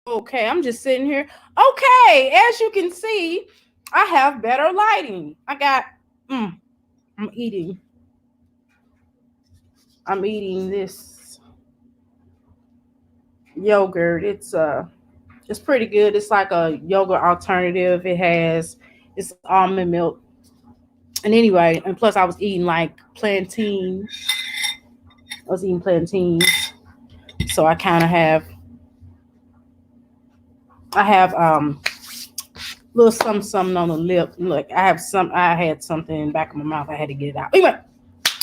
Okay, I'm just sitting here. Okay, as you can see, I have better lighting. I got mm, I'm eating I'm eating this yogurt. It's pretty good. It's like a yogurt alternative. It's almond milk. And anyway, and plus I was eating like plantain. I was eating plantains. So I have little something on the lip. Look, I had something in the back of my mouth. I had to get it out. Anyway,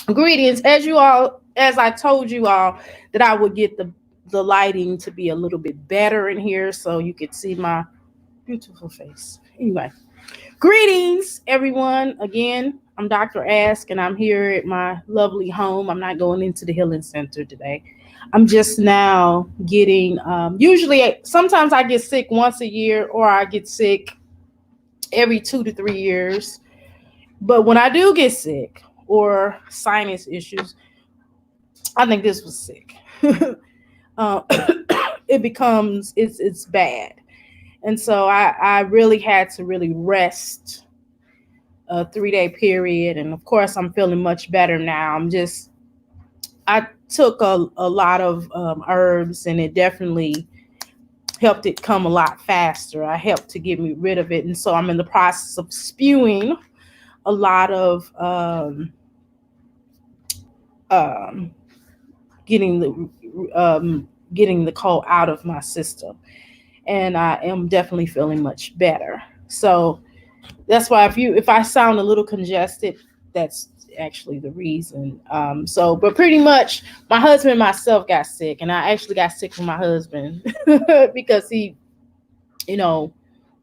ingredients, as I told you all that I would get the lighting to be a little bit better in here so you could see my beautiful face. Anyway, greetings everyone. Again, I'm Dr. Ask and I'm here at my lovely home. I'm not going into the healing center today. I'm just now getting usually sometimes I get sick once a year or I get sick every 2 to 3 years. But when I do get sick or sinus issues, I think this was sick. uh, it's bad, and so I really had to really rest a 3 day period, and of course I'm feeling much better now. I took a lot of herbs, and it definitely helped it come a lot faster. I helped to get me rid of it, and so I'm in the process of spewing a lot of um, getting getting the cold out of my system, and I am definitely feeling much better. So that's why if I sound a little congested, that's actually the reason. But pretty much, my husband and myself got sick, and I actually got sick from my husband because he, you know,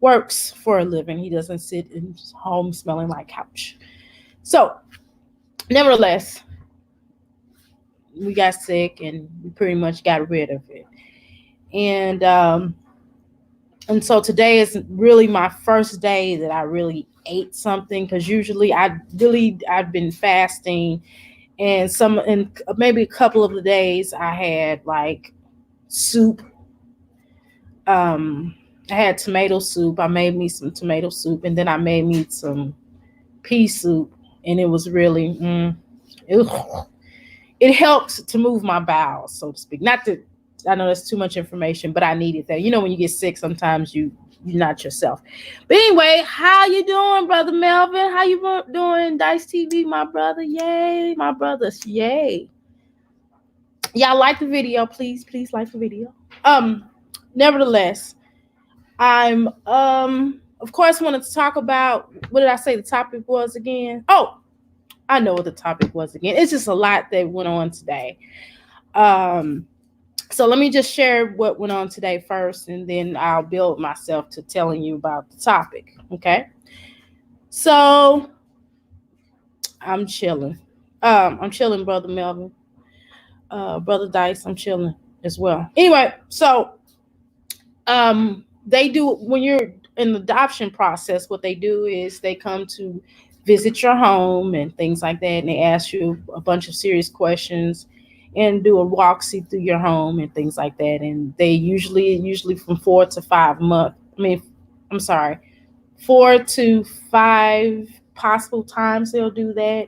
works for a living. He doesn't sit in his home smelling like couch. So, nevertheless, we got sick, and we pretty much got rid of it. And and so today is really my first day that I really ate something because usually I've been fasting and maybe a couple of the days I had like soup. Um, I had tomato soup. I made me some tomato soup, and then I made me some pea soup, and it was really it, it helped to move my bowels, so to speak. Not that I know that's too much information, but I needed that. You know, when you get sick, sometimes you're not yourself. But anyway, how you doing, brother Melvin? How you doing, Dice TV, my brother? Yay, my brothers, yay! Y'all like the video, please like the video. Um, Nevertheless, I'm of course wanted to talk about what did I say the topic was again? Oh, I know what the topic was again. It's just a lot that went on today. Um, so let me just share what went on today first, and then I'll build myself to telling you about the topic. Okay. So I'm chilling. I'm chilling, brother Melvin. Brother Dice, I'm chilling as well. Anyway, so they do when you're in the adoption process, what they do is they come to visit your home and things like that, and they ask you a bunch of serious questions and do a walk see through your home and things like that. And they usually from 4 to 5 months. I mean, I'm sorry, 4 to 5 possible times they'll do that,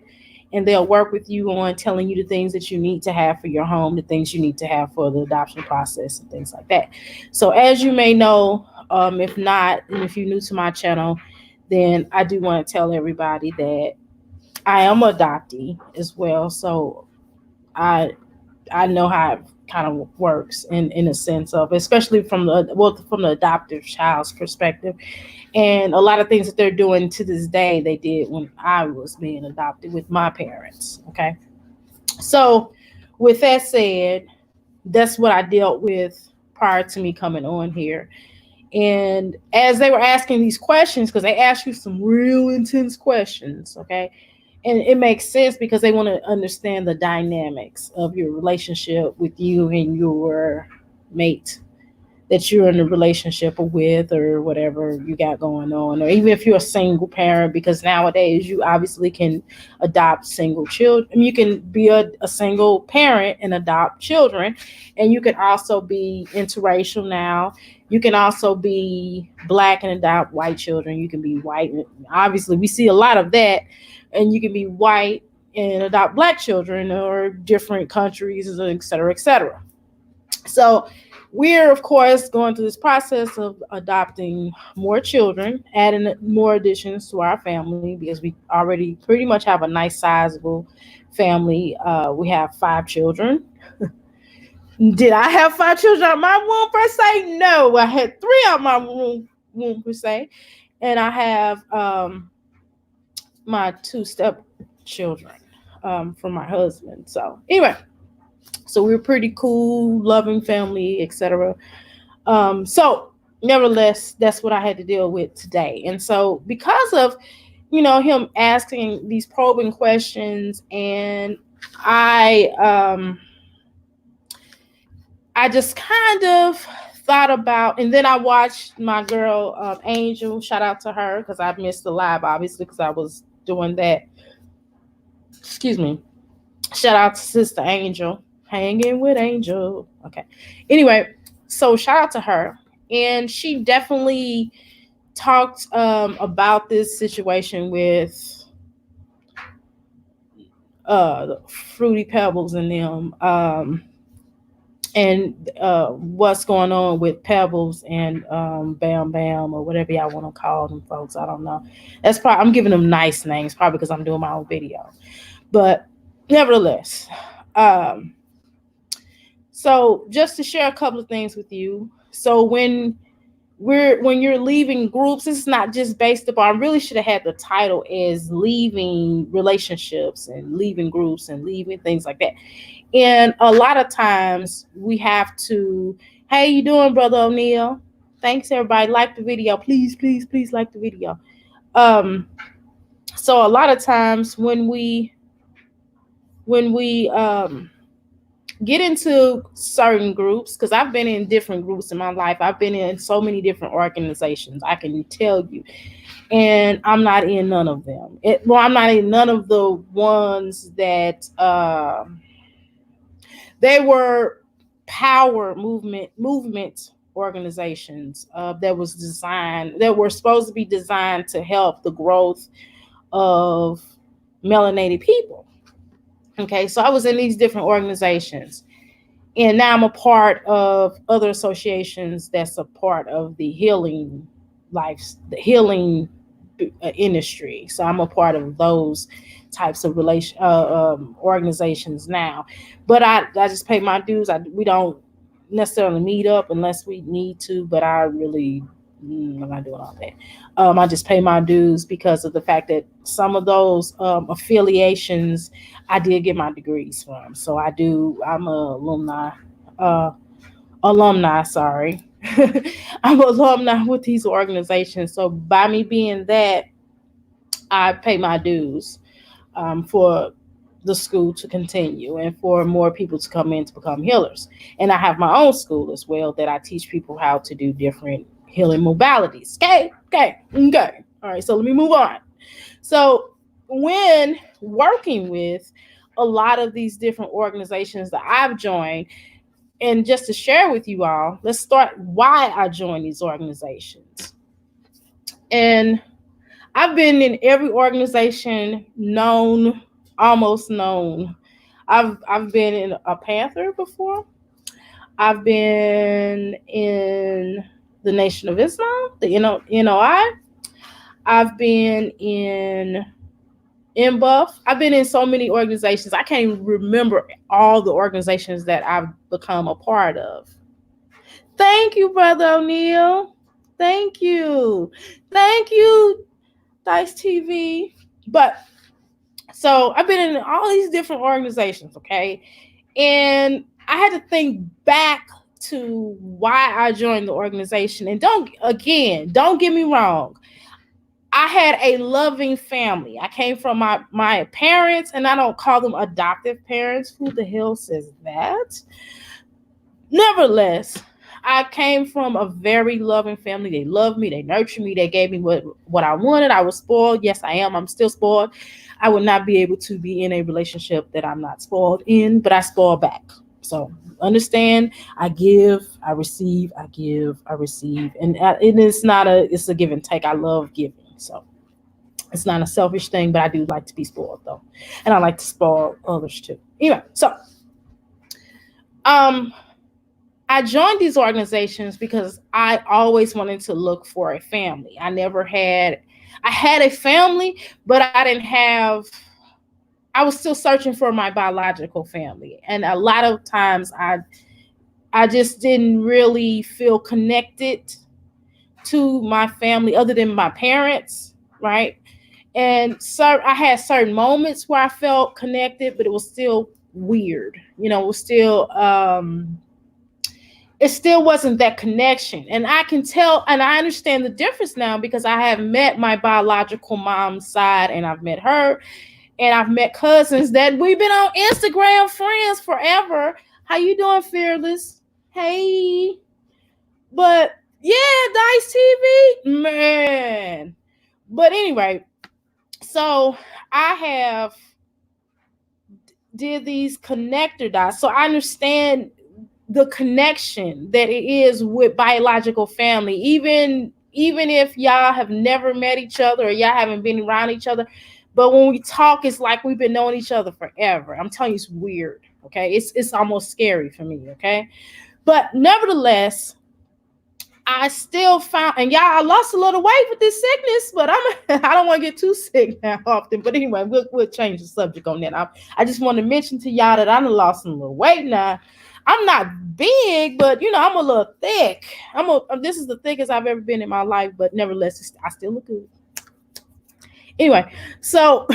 and they'll work with you on telling you the things that you need to have for your home, the things you need to have for the adoption process, and things like that. So, as you may know, if not, and if you're new to my channel, then I do want to tell everybody that I am an adoptee as well. So, I I know how it kind of works in a sense of, especially from the adoptive child's perspective, and a lot of things that they're doing to this day they did when I was being adopted with my parents. Okay, so with that said, that's what I dealt with prior to me coming on here. And as they were asking these questions, because they ask you some real intense questions, okay, and it makes sense because they want to understand the dynamics of your relationship with you and your mate that you're in a relationship with, or whatever you got going on, or even if you're a single parent, because nowadays you obviously can adopt single children. I mean, you can be a single parent and adopt children, and you can also be interracial now. You can also be black and adopt white children. You can be white. Obviously, we see a lot of that. And you can be white and adopt black children or different countries, et cetera, et cetera. So we're, of course, going through this process of adopting more children, adding more additions to our family because we already pretty much have a nice, sizable family. We have 5 children. Did I have 5 children out my womb per se? No, I had 3 out my womb per se, and I have my 2 step children from my husband. So anyway, so we're pretty cool, loving family, etc. So nevertheless, that's what I had to deal with today. And so because of him asking these probing questions, and I just kind of thought about, and then I watched my girl Angel. Shout out to her because I missed the live, obviously, because I was doing that. Excuse me. Shout out to Sister Angel, hanging with Angel. Okay. Anyway, so shout out to her, and she definitely talked about this situation with Fruity Pebbles and them. And what's going on with Pebbles and Bam Bam or whatever y'all want to call them folks. I don't know. That's probably, I'm giving them nice names probably because I'm doing my own video. But nevertheless, so just to share a couple of things with you. So when you're leaving groups, it's not just based upon, I really should have had the title as leaving relationships and leaving groups and leaving things like that. And a lot of times we have to, hey, you doing, Brother O'Neill? Thanks, everybody. Like the video. Please, please, please like the video. So a lot of times when we get into certain groups, because I've been in different groups in my life. I've been in so many different organizations, I can tell you. And I'm not in none of them. I'm not in none of the ones that they were power movement organizations that were supposed to be designed to help the growth of melanated people. Okay, so I was in these different organizations, and now I'm a part of other associations that's a part of the healing industry. So I'm a part of those types of organizations now. But I just pay my dues. We don't necessarily meet up unless we need to, but I really, I'm not doing all that. I just pay my dues because of the fact that some of those affiliations I did get my degrees from. So I'm a alumni, sorry. I'm an alumni with these organizations. So by me being that, I pay my dues for the school to continue and for more people to come in to become healers. And I have my own school as well that I teach people how to do different healing modalities. Okay. All right, so let me move on. So when working with a lot of these different organizations that I've joined, and just to share with you all, let's start why I joined these organizations. And I've been in every organization almost known. I've been in a Panther before. I've been in the Nation of Islam, the NOI. I've been in MBUF. I've been in so many organizations. I can't even remember all the organizations that I've become a part of. Thank you, Brother O'Neill. Thank you, Dice TV. But so I've been in all these different organizations, okay? And I had to think back to why I joined the organization. And don't get me wrong. I had a loving family. I came from my parents, and I don't call them adoptive parents. Who the hell says that? Nevertheless, I came from a very loving family. They loved me. They nurtured me. They gave me what I wanted. I was spoiled. Yes, I am. I'm still spoiled. I would not be able to be in a relationship that I'm not spoiled in, but I spoil back. So understand. I give, I receive, I give, I receive, and it's not it's a give and take. I love giving, so it's not a selfish thing, but I do like to be spoiled though, and I like to spoil others too. Anyway, so um, I joined these organizations because I always wanted to look for a family. I had a family, but I didn't have. I was still searching for my biological family, and a lot of times I just didn't really feel connected to my family other than my parents, right? And so I had certain moments where I felt connected, but it was still weird. It still wasn't that connection. And I can tell and I understand the difference now because I have met my biological mom's side and I've met her and I've met cousins that we've been on Instagram friends forever. How you doing, Fearless? Hey. But yeah, Dice TV, man. But anyway, so I have did these connector dots, so I understand the connection that it is with biological family, even if y'all have never met each other or y'all haven't been around each other. But when we talk, it's like we've been knowing each other forever. I'm telling you, it's weird. Okay, it's almost scary for me. Okay, but nevertheless, I still found, and y'all, I lost a little weight with this sickness, but I don't want to get too sick now often. But anyway, we'll change the subject on that. I just want to mention to y'all that I done lost a little weight now. I'm not big, but I'm a little thick. This is the thickest I've ever been in my life, but nevertheless, I still look good. Anyway, so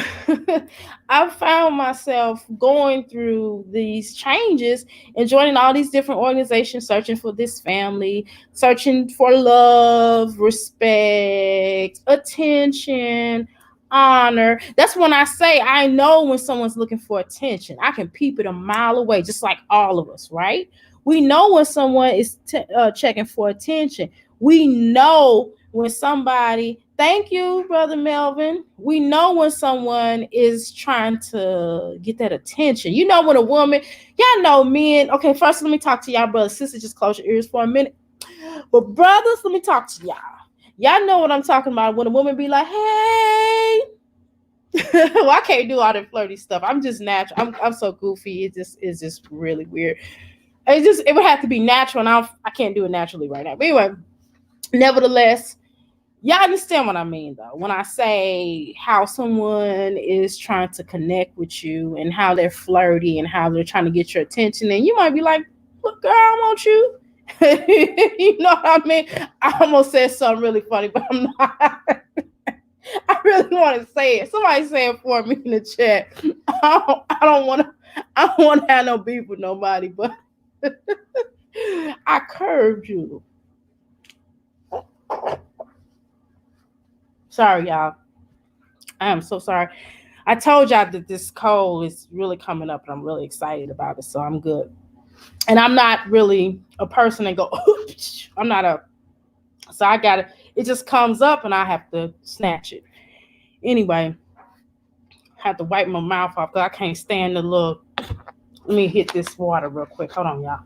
I found myself going through these changes and joining all these different organizations, searching for this family, searching for love, respect, attention, honor. That's when I say I know when someone's looking for attention. I can peep it a mile away, just like all of us, right? We know when someone is checking for attention. We know when somebody, thank you, Brother Melvin. We know when someone is trying to get that attention. When a woman, y'all know men. Okay, first let me talk to y'all, brothers. Sisters, just close your ears for a minute. But brothers, let me talk to y'all. Y'all know what I'm talking about. When a woman be like, hey. Well, I can't do all that flirty stuff. I'm just natural. I'm so goofy. It's just really weird. It would have to be natural, and I can't do it naturally right now. But anyway, nevertheless, y'all understand what I mean, though, when I say how someone is trying to connect with you and how they're flirty and how they're trying to get your attention. And you might be like, look, girl, I want you. You know what I mean? I almost said something really funny, but I'm not. I really want to say it. Somebody say it for me in the chat. I don't want to have no beef with nobody, but I curved you. Sorry, y'all. I am so sorry. I told y'all that this cold is really coming up and I'm really excited about it, so I'm good. And I'm not really a person that go, oops. I'm not so I got it just comes up and I have to snatch it. Anyway, I have to wipe my mouth off because I can't stand the look. Let me hit this water real quick. Hold on, y'all.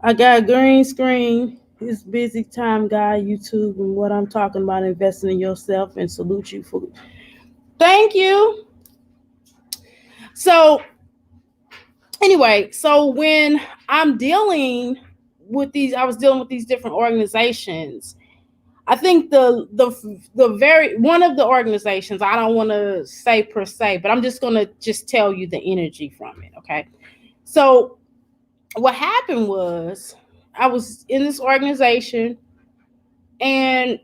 I got a green screen. It's busy time, guy. YouTube and what I'm talking about, investing in yourself, and salute you for. Thank you. So, anyway, so when I'm dealing with these, I was dealing with these different organizations. I think the very one of the organizations, I don't want to say per se, but I'm just gonna just tell you the energy from it. Okay, so what happened was I was in this organization, and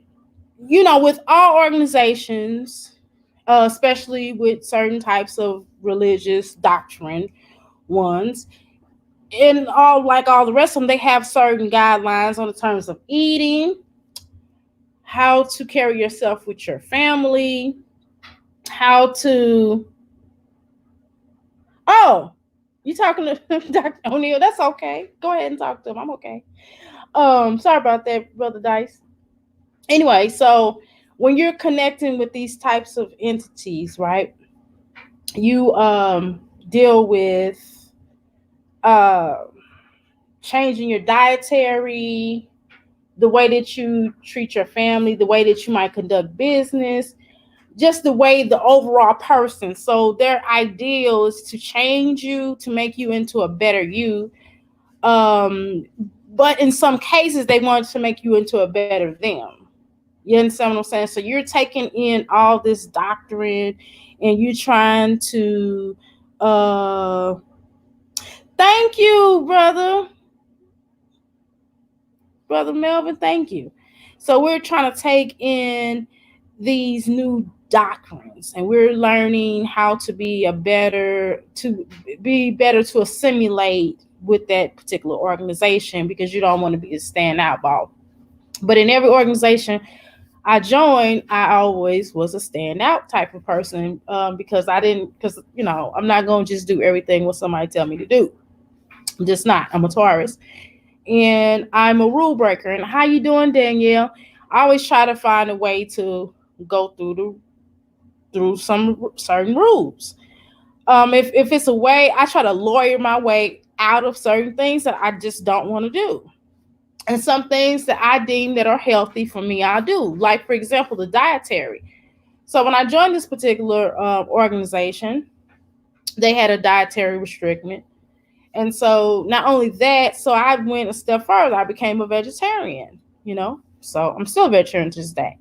with all organizations, especially with certain types of religious doctrine ones, and all the rest of them, they have certain guidelines on the terms of eating, how to carry yourself with your family, how to. Oh, you talking to Dr. O'Neill? That's okay. Go ahead and talk to him. I'm okay. Sorry about that, Brother Dice. Anyway, so when you're connecting with these types of entities, right? You deal with uh, changing your dietary, the way that you treat your family, the way that you might conduct business, just the way the overall person. So their ideal is to change you, to make you into a better you. Um, but in some cases, they want to make you into a better them. You understand what I'm saying? So you're taking in all this doctrine and you trying to thank you, brother Melvin, thank you. So we're trying to take in these new doctrines and we're learning how to be better to assimilate with that particular organization because you don't want to be a standout ball. But in every organization I joined, I always was a standout type of person because I'm not going to just do everything what somebody tell me to do. I'm just not. I'm a Taurus and I'm a rule breaker. And how you doing, Danielle? I always try to find a way to go through some certain rules. If it's a way, I try to lawyer my way out of certain things that I just don't want to do. And some things that I deem that are healthy for me, I'll do. Like, for example, the dietary. So when I joined this particular organization, they had a dietary restriction. And so not only that, so I went a step further. I became a vegetarian, you know. So I'm still a vegetarian to this day.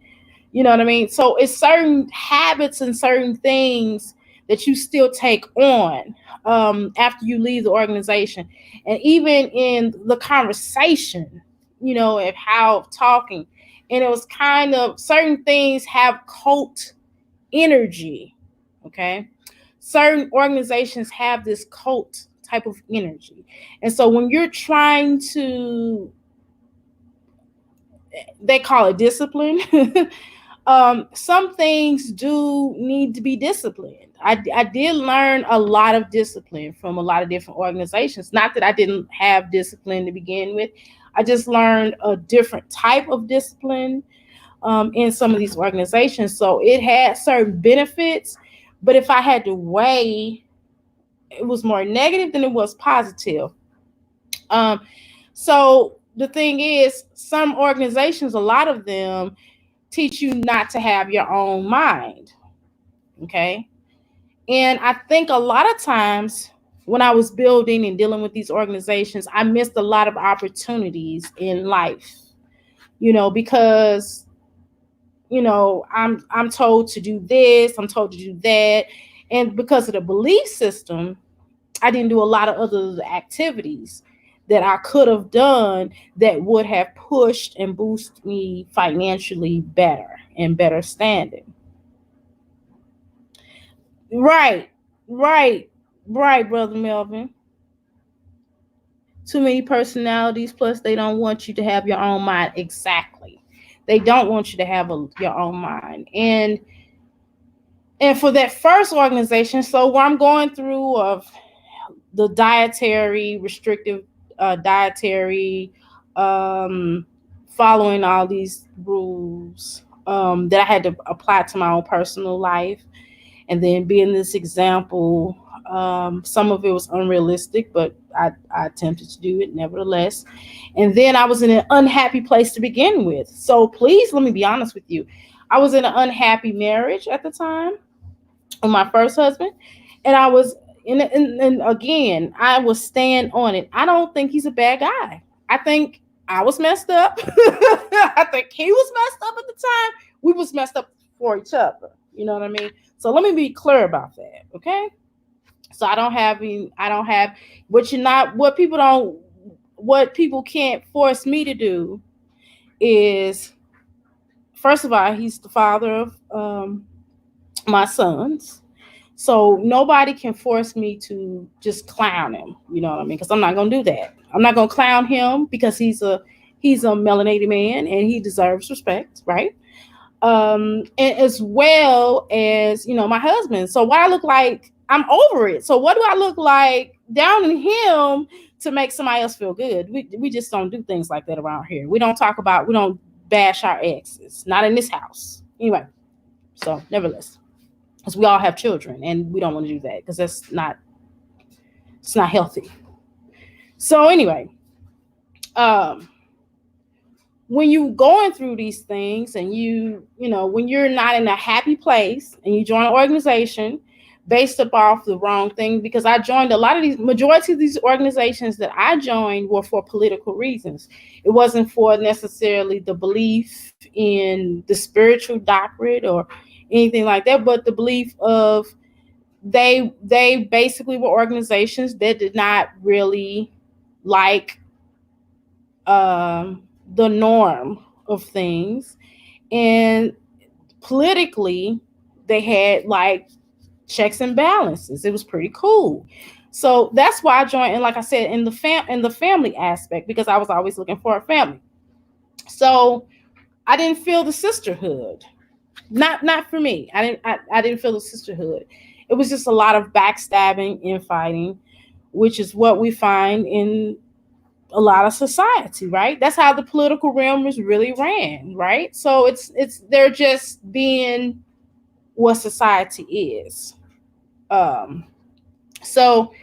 You know what I mean? So it's certain habits and certain things that you still take on after you leave the organization. And even in the conversation, of how talking. And it was kind of certain things have cult energy. Okay. Certain organizations have this cult type of energy. And so when you're trying to, they call it discipline. Some things do need to be disciplined. I did learn a lot of discipline from a lot of different organizations. Not that I didn't have discipline to begin with. I just learned a different type of discipline in some of these organizations. So it had certain benefits, but if I had to weigh, it was more negative than it was positive. Um, so the thing is, some organizations, a lot of them, teach you not to have your own mind. Okay. And I think a lot of times when I was building and dealing with these organizations, I missed a lot of opportunities in life, because I'm told to do this, I'm told to do that. And because of the belief system, I didn't do a lot of other activities that I could have done that would have pushed and boosted me financially better and better standing. Right, right, right, brother Melvin. Too many personalities, plus they don't want you to have your own mind. Exactly. They don't want you to have your own mind. And for that first organization, so what I'm going through of the dietary restrictive dietary following all these rules that I had to apply to my own personal life, and then being this example. Some of it was unrealistic, but I attempted to do it nevertheless. And then I was in an unhappy place to begin with. So please let me be honest with you. I was in an unhappy marriage at the time with my first husband, and I was and again, I will stand on it. I don't think he's a bad guy. I think I was messed up. I think he was messed up at the time. We was messed up for each other. You know what I mean? So let me be clear about that, okay? So I don't have what you're not what people can't force me to do is, first of all, he's the father of my sons. So nobody can force me to just clown him. You know what I mean? Because I'm not gonna do that. I'm not gonna clown him because he's a melanated man and he deserves respect, right? And as well as my husband. So what I look like, I'm over it. So what do I look like down in him to make somebody else feel good? We just don't do things like that around here. We don't bash our exes, not in this house. Anyway, so nevertheless. because we all have children and we don't want to do that because it's not healthy. So anyway, um, when you going through these things and when you're not in a happy place and you join an organization based off the wrong thing, because I joined a lot of these majority of these organizations that I joined were for political reasons. It wasn't for necessarily the belief in the spiritual doctrine or anything like that, but the belief of they basically were organizations that did not really like the norm of things, and politically they had like checks and balances. It was pretty cool. So that's why I joined, and like I said, in the family aspect, because I was always looking for a family. So I didn't feel the sisterhood. Not for me. I didn't feel the sisterhood. It was just a lot of backstabbing, infighting, which is what we find in a lot of society, right? That's how the political realm is really ran, right? So it's they're just being what society is. Um, so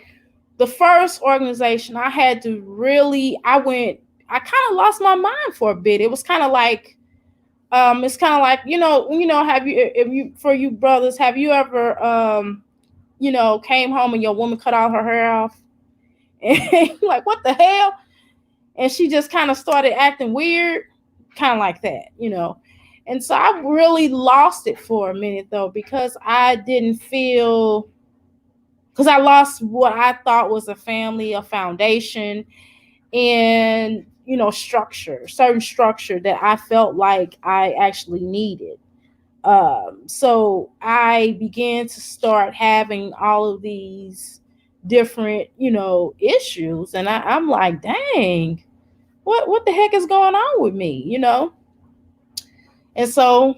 the first organization I had to really, I kind of lost my mind for a bit. It was kind of like, it's kind of like, have you, if you, for you brothers, have you ever, came home and your woman cut all her hair off? And like, what the hell? And she just kind of started acting weird, kind of like that. And so I really lost it for a minute though, because I didn't feel, because I lost what I thought was a family, a foundation, and structure, certain structure that I felt like I actually needed. So I began to start having all of these different, issues, and I'm like, dang, what the heck is going on with me? And so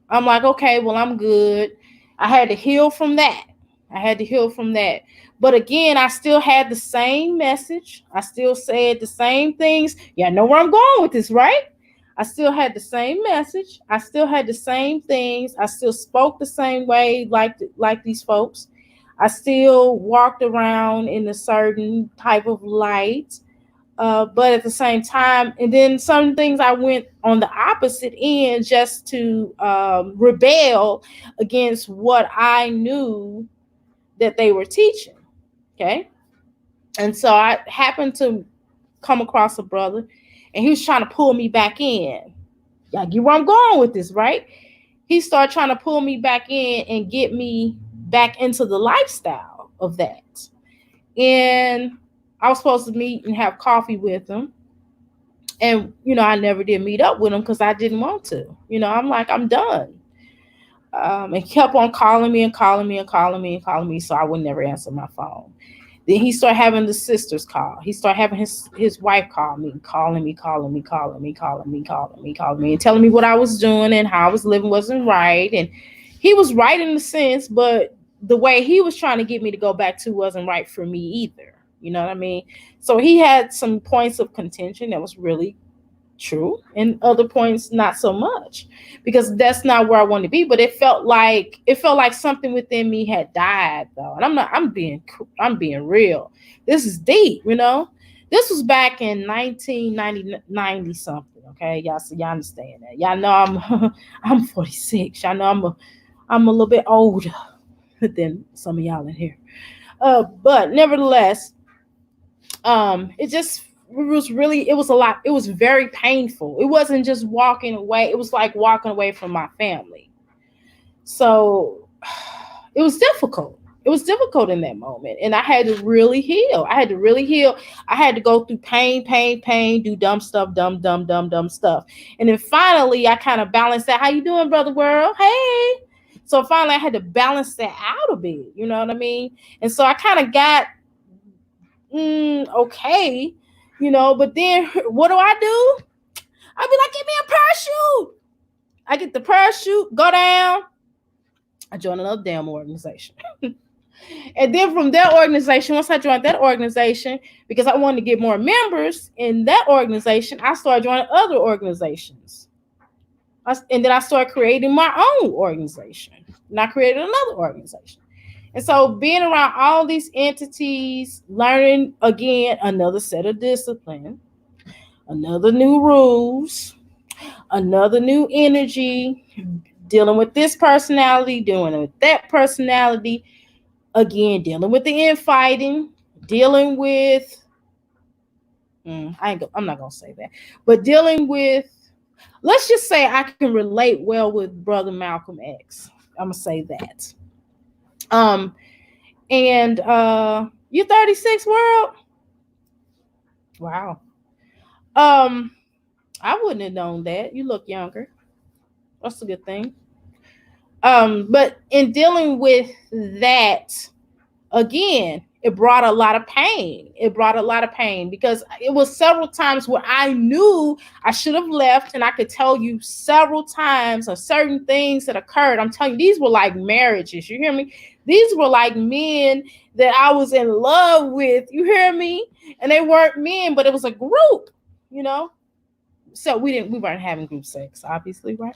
I'm like, okay, well, I'm good. I had to heal from that. I had to heal from that. But again, I still had the same message. I still said the same things. Yeah, I know where I'm going with this, right? I still had the same message. I still had the same things. I still spoke the same way, like these folks. I still walked around in a certain type of light. But at the same time, and then some things I went on the opposite end just to rebel against what I knew that they were teaching. Okay. And so I happened to come across a brother, and he was trying to pull me back in. Y'all get where I'm going with this, right? He started trying to pull me back in and get me back into the lifestyle of that. And I was supposed to meet and have coffee with him. And, I never did meet up with him because I didn't want to. I'm like, I'm done. And kept on calling me and calling me and calling me and calling me. So I would never answer my phone. Then he started having the sisters call. He started having his wife call me, calling me, calling me, calling me, calling me, calling me, calling me, and telling me what I was doing and how I was living wasn't right. And he was right in a sense, but the way he was trying to get me to go back to wasn't right for me either. You know what I mean? So he had some points of contention that was really true, and other points not so much, because that's not where I wanted to be. But it felt like something within me had died though. And I'm being real. This is deep. This was back in 1990 something. Okay, y'all, so y'all understand that. Y'all know I'm 46. Y'all know I'm a little bit older than some of y'all in here. But nevertheless, it was a lot. It was very painful. It wasn't just walking away. It was like walking away from my family. So it was difficult. It was difficult in that moment. And I had to really heal. I had to really heal. I had to go through pain, do dumb stuff, dumb stuff. And then finally I kind of balanced that. How you doing, brother world? Hey. So finally I had to balance that out a bit. You know what I mean? And so I kind of got okay, but then what do? I be like, give me a parachute. I get the parachute, go down. I join another damn organization. And then from that organization, once I joined that organization, because I wanted to get more members in that organization, I started joining other organizations. And then I started creating my own organization. And I created another organization. And so being around all these entities, learning again another set of discipline, another new rules, another new energy, dealing with this personality, dealing with that personality, again, dealing with the infighting, dealing with I'm not gonna say that, but dealing with, let's just say I can relate well with Brother Malcolm X. I'm gonna say that. Um, and you 36 world. Wow. Um, I wouldn't have known that. You look younger. That's a good thing. But in dealing with that, again, it brought a lot of pain. It brought a lot of pain because it was several times where I knew I should have left, and I could tell you several times of certain things that occurred. I'm telling you, these were like marriages. You hear me? These were like men that I was in love with. You hear me? And they weren't men, but it was a group, you know? So we weren't having group sex, obviously, right?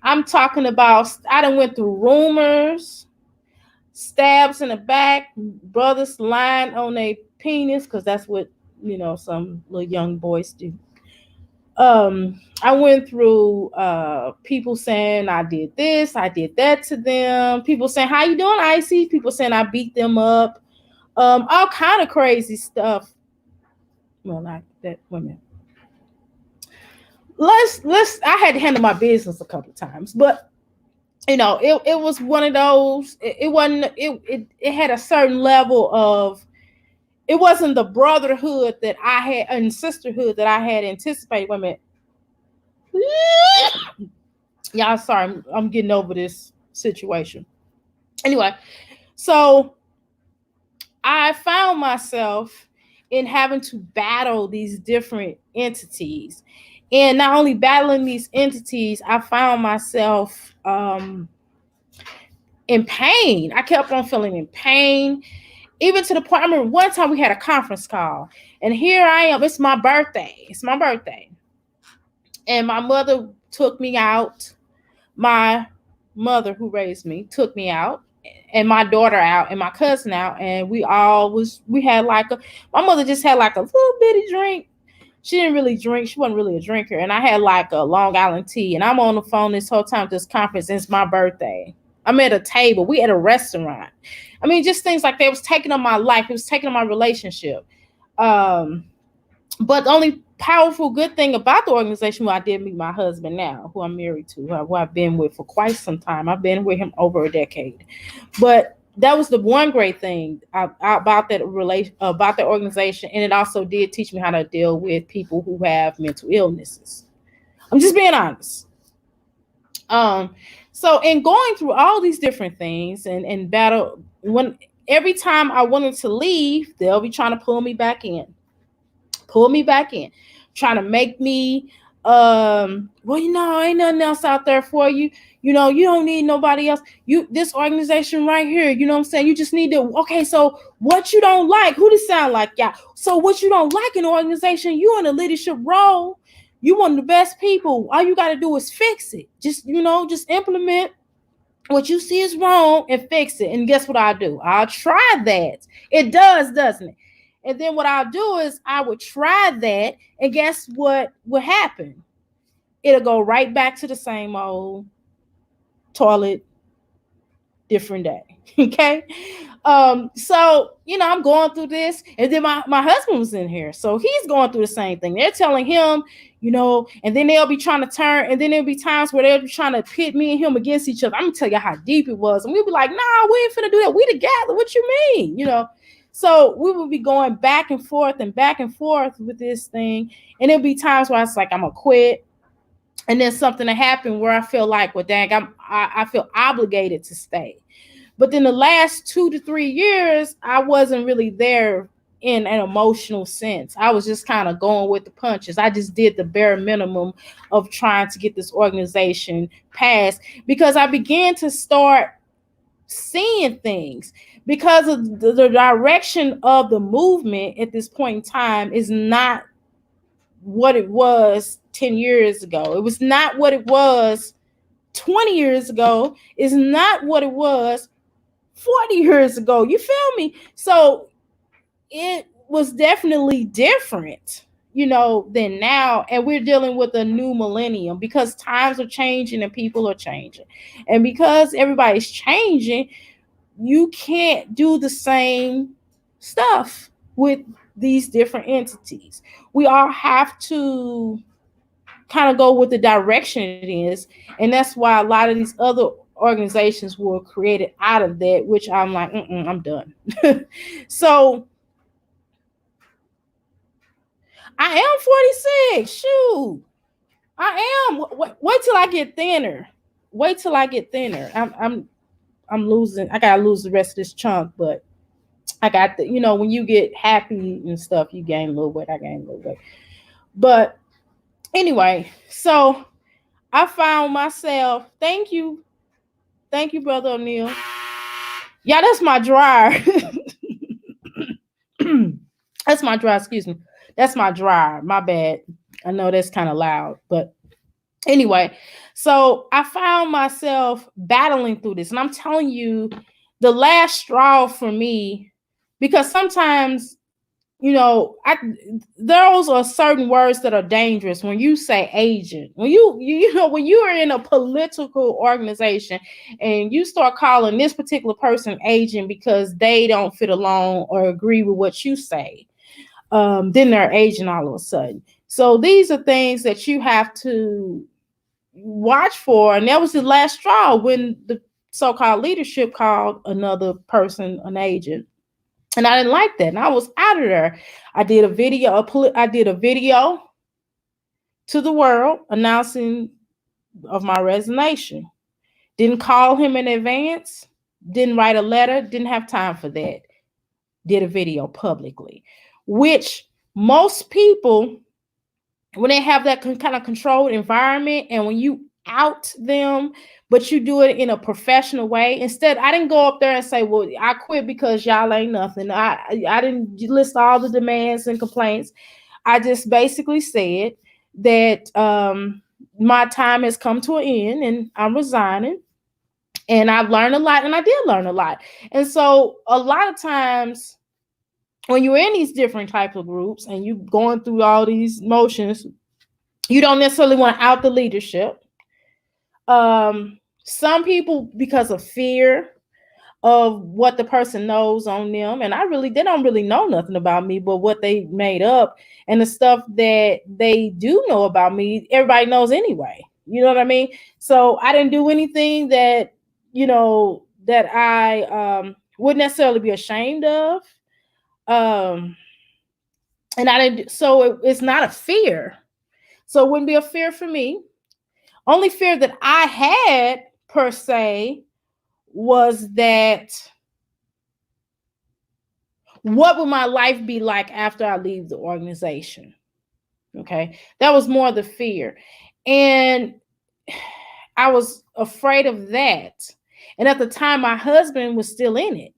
I'm talking about, I done went through rumors, stabs in the back, brothers lying on their penis, because that's what, some little young boys do. I went through people saying I did this, I did that to them. People saying, "How you doing, Icy?" People saying I beat them up. All kind of crazy stuff. Well, like that women. Let's I had to handle my business a couple of times, but it was one of those, it wasn't, it had a certain level of, it wasn't the brotherhood that I had and sisterhood that I had anticipated. Wait a minute. Y'all, sorry, I'm getting over this situation. Anyway, so I found myself in having to battle these different entities. And not only battling these entities, I found myself in pain. I kept on feeling in pain, even to the point, I remember one time we had a conference call, and here I am. It's my birthday. And my mother took me out. My mother, who raised me, took me out, and my daughter out, and my cousin out, and we had like my mother just had like a little bitty drink. She didn't really drink. She wasn't really a drinker. And I had like a Long Island tea, and I'm on the phone this whole time at this conference, and it's my birthday. I'm at a table. We at a restaurant. I mean, just things like that. It was taking on my life. It was taking on my relationship. But the only powerful good thing about the organization, I did meet my husband now, who I'm married to, who I've been with for quite some time. I've been with him over a decade. But that was the one great thing about that about the organization, and it also did teach me how to deal with people who have mental illnesses. I'm just being honest. So in going through all these different things and battle, when every time I wanted to leave, they'll be trying to pull me back in, trying to make me, well, ain't nothing else out there for you. You don't need nobody else. This organization right here, you know what I'm saying? You just need to, okay, so what you don't like, who does sound like y'all? So what you don't like in the organization, you in a leadership role, you one of the best people. All you got to do is fix it. Just implement what you see is wrong and fix it. And guess what I'll do? I'll try that. It does, doesn't it? And then what I'll do is I would try that, and guess what will happen? It'll go right back to the same old toilet, different day. Okay. So I'm going through this, and then my husband was in here, so he's going through the same thing. They're telling him, and then they'll be trying to turn, and then there'll be times where they'll be trying to pit me and him against each other. I'm gonna tell you how deep it was, and we'll be like, nah, we ain't finna do that. We together. What you mean? So we would be going back and forth with this thing, and there'll be times where it's like, I'm gonna quit. And then something will happen where I feel like, well, dang, I feel obligated to stay. But then the last 2 to 3 years, I wasn't really there in an emotional sense. I was just kind of going with the punches. I just did the bare minimum of trying to get this organization passed, because I began to start seeing things, because of the direction of the movement at this point in time is not what it was 10 years ago. It was not what it was 20 years ago is not what it was 40 years ago. You feel me? So it was definitely different, than now. And we're dealing with a new millennium because times are changing and people are changing. And because everybody's changing, you can't do the same stuff with these different entities. We all have to kind of go with the direction it is. And that's why a lot of these other organizations were created out of that, which I'm like, I'm done. So I am 46. Shoot. I am. Wait till I get thinner. Wait till I get thinner. I'm losing. I gotta lose the rest of this chunk, but I got the, when you get happy and stuff, you gain a little weight. I gain a little weight. But anyway, so I found myself, thank you, Brother O'Neill. Yeah, that's my dryer. That's my dryer, excuse me. That's my dryer. My bad. I know that's kind of loud, but anyway, so I found myself battling through this. And I'm telling you, the last straw for me, because sometimes, those are certain words that are dangerous. When you say agent, when when you are in a political organization and you start calling this particular person agent because they don't fit along or agree with what you say, then they're agent all of a sudden. So these are things that you have to watch for. And that was the last straw when the so-called leadership called another person an agent. And I didn't like that. And I was out of there. I did a video to the world announcing of my resignation. Didn't call him in advance. Didn't write a letter. Didn't have time for that. Did a video publicly, which most people, when they have that kind of controlled environment and when you out them, but you do it in a professional way. Instead, I didn't go up there and say, well, I quit because y'all ain't nothing. I didn't list all the demands and complaints. I just basically said that my time has come to an end and I'm resigning. And I've learned a lot, and I did learn a lot. And so a lot of times when you're in these different types of groups and you're going through all these motions, you don't necessarily want to out the leadership. Some people, because of fear of what the person knows on them, and they don't really know nothing about me, but what they made up and the stuff that they do know about me, everybody knows anyway. You know what I mean? So I didn't do anything that, that I wouldn't necessarily be ashamed of. And I didn't, so it's not a fear. So it wouldn't be a fear for me. Only fear that I had per se was that what would my life be like after I leave the organization? Okay. That was more the fear. And I was afraid of that. And at the time, my husband was still in it,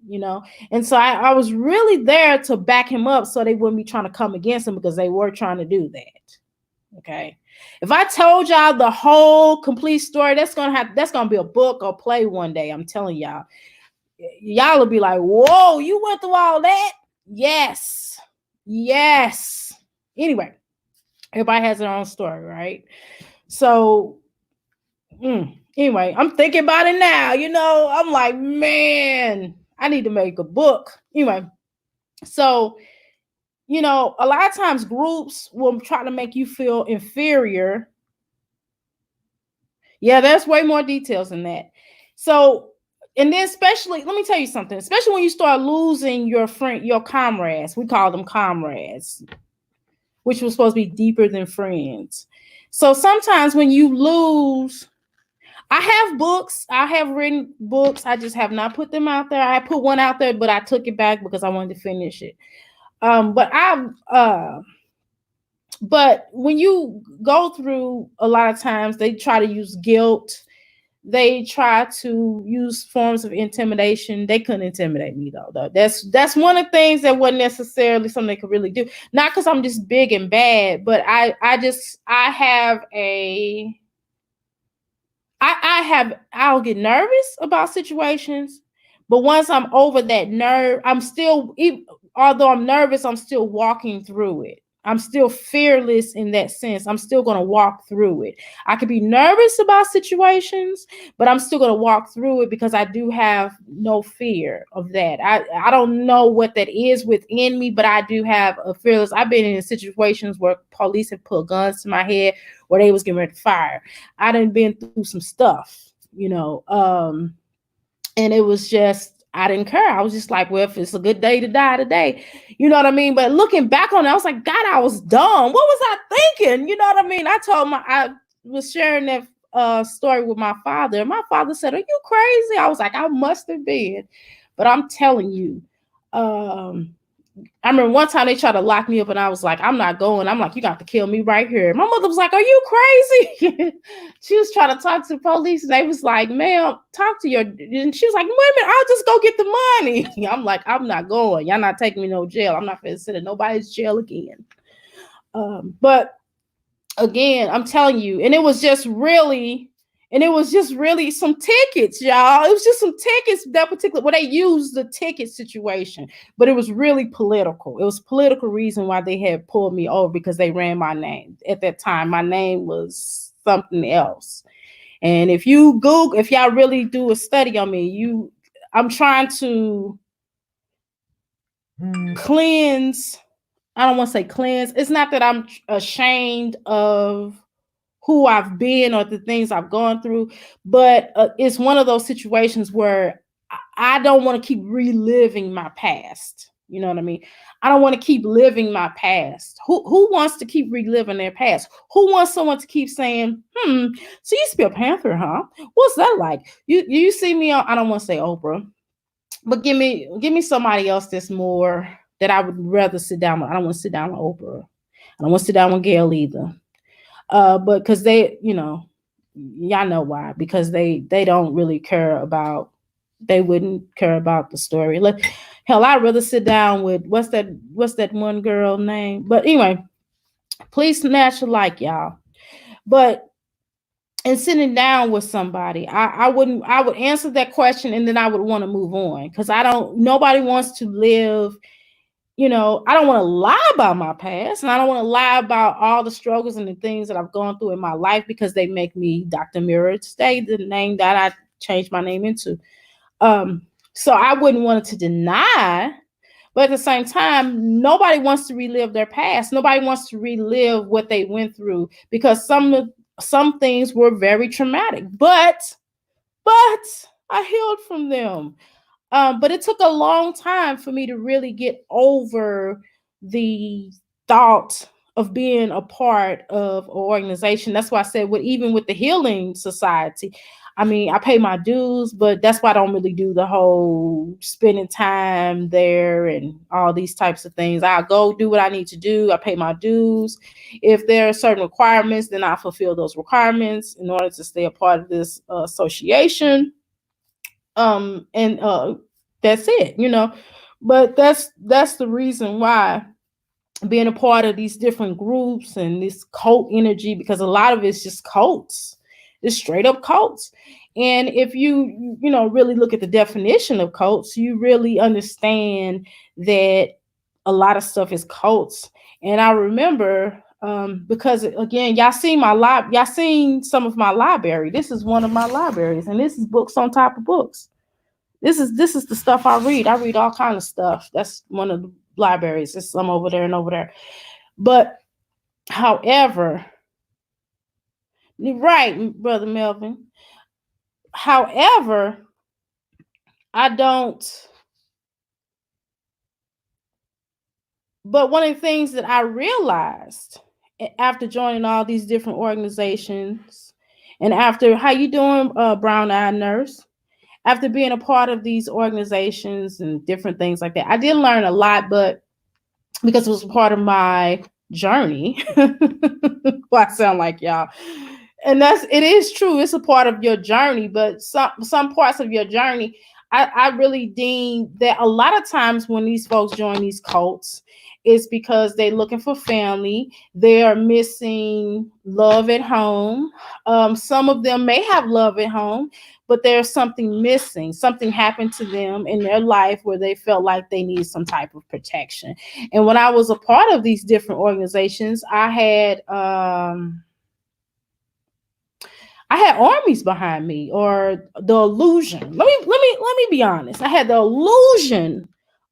and so I was really there to back him up so they wouldn't be trying to come against him because they were trying to do that. Okay. If I told y'all the whole complete story, that's gonna be a book or play one day. I'm telling y'all. Y'all will be like, whoa, you went through all that? Yes. Anyway, everybody has their own story, right? So anyway, I'm thinking about it now. I'm like, man, I need to make a book. Anyway, so a lot of times groups will try to make you feel inferior. Yeah, there's way more details than that. So, and then especially, let me tell you something, especially when you start losing your comrades, we call them comrades, which was supposed to be deeper than friends. So sometimes when you lose, I have written books. I just have not put them out there. I put one out there, but I took it back because I wanted to finish it. But when you go through, a lot of times they try to use guilt. They try to use forms of intimidation. They couldn't intimidate me though. That's one of the things that wasn't necessarily something they could really do. Not because I'm just big and bad, but I have I'll get nervous about situations, but once I'm over that nerve, although I'm nervous, I'm still walking through it. I'm still fearless in that sense. I'm still going to walk through it. I could be nervous about situations, but I'm still going to walk through it because I do have no fear of that. I don't know what that is within me, but I do have a fearless. I've been in situations where police have put guns to my head where they was getting ready to fire. I done been through some stuff, and it was just, I didn't care. I was just like, well, if it's a good day to die today, you know what I mean? But looking back on it, I was like, God, I was dumb. What was I thinking? You know what I mean? I was sharing that story with my father. My father said, are you crazy? I was like, I must have been. But I'm telling you, I remember one time they tried to lock me up and I was like, I'm not going. I'm like, you got to kill me right here. My mother was like, are you crazy? She was trying to talk to the police and they was like, ma'am, talk to your, and she was like, wait a minute, I'll just go get the money. I'm like, I'm not going. Y'all not taking me no jail. I'm not going to sit in nobody's jail again. But again, I'm telling you, and it was just really some tickets, y'all. It was just some tickets that particular where they used the ticket situation, but it was really political. It was political reason why they had pulled me over because they ran my name. At that time, my name was something else. And if y'all really do a study on me, I'm trying to cleanse. I don't want to say cleanse. It's not that I'm ashamed of who I've been or the things I've gone through, but it's one of those situations where I don't want to keep reliving my past. You know what I mean? I don't want to keep living my past. Who wants to keep reliving their past? Who wants someone to keep saying, so you used to be a Panther, huh? What's that like? You see me on, I don't want to say Oprah, but give me somebody else that's more that I would rather sit down with. I don't want to sit down with Oprah. I don't want to sit down with Gail either. But because y'all know why, because they don't really care about, they wouldn't care about the story. Hell, I'd rather sit down with what's that one girl name? But anyway, please snatch alike, y'all. But in sitting down with somebody, I would answer that question and then I would want to move on because nobody wants to live. I don't want to lie about my past and I don't want to lie about all the struggles and the things that I've gone through in my life because they make me Dr. Mira today, the name that I changed my name into. So I wouldn't want to deny, but at the same time, nobody wants to relive their past. Nobody wants to relive what they went through because some things were very traumatic, but I healed from them. But it took a long time for me to really get over the thought of being a part of an organization. That's why I said, even with the Healing Society, I mean, I pay my dues, but that's why I don't really do the whole spending time there and all these types of things. I go do what I need to do. I pay my dues. If there are certain requirements, then I fulfill those requirements in order to stay a part of this association. And that's it. But that's the reason why being a part of these different groups and this cult energy, because a lot of it's just cults. It's straight up cults. And if you really look at the definition of cults, you really understand that a lot of stuff is cults. And I remember because again, y'all seen some of my library. This is one of my libraries, and this is books on top of books. This is the stuff I read. I read all kinds of stuff. That's one of the libraries. There's some over there and over there. But however, right, Brother Melvin. However, I don't. But one of the things that I realized after joining all these different organizations, and after, how you doing, Brown Eyed Nurse? After being a part of these organizations and different things like that, I did learn a lot, but because it was part of my journey. Well, I sound like y'all. And it is true. It's a part of your journey, but some parts of your journey, I really deem that a lot of times when these folks join these cults It's because they're looking for family. They are missing love at home. Some of them may have love at home, but there's something missing. Something happened to them in their life where they felt like they need some type of protection. And when I was a part of these different organizations, I had armies behind me, or the illusion. Let me be honest. I had the illusion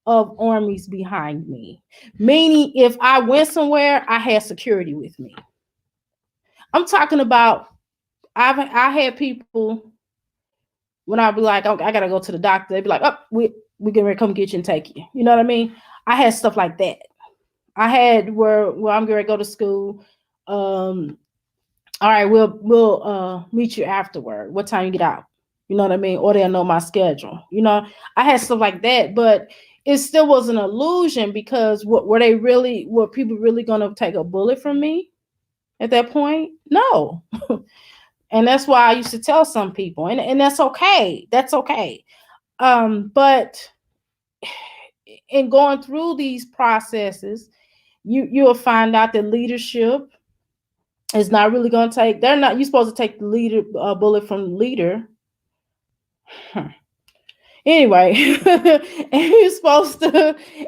of armies behind me. Meaning if I went somewhere, I had security with me. I'm talking about I had people when I'd be like, oh, I gotta go to the doctor, they'd be like, oh, we getting ready to come get you and take you. You know what I mean? I had stuff like that. I had where I'm getting ready to go to school. All right, we'll meet you afterward. What time you get out? You know what I mean? Or they'll know my schedule. You know, I had stuff like that, but it still was an illusion because were people really gonna take a bullet from me at that point? No. And that's why I used to tell some people, and that's okay. That's okay. But in going through these processes, you'll find out that leadership is not really going to take. They're not. You're supposed to take the leader bullet from the leader. Anyway, and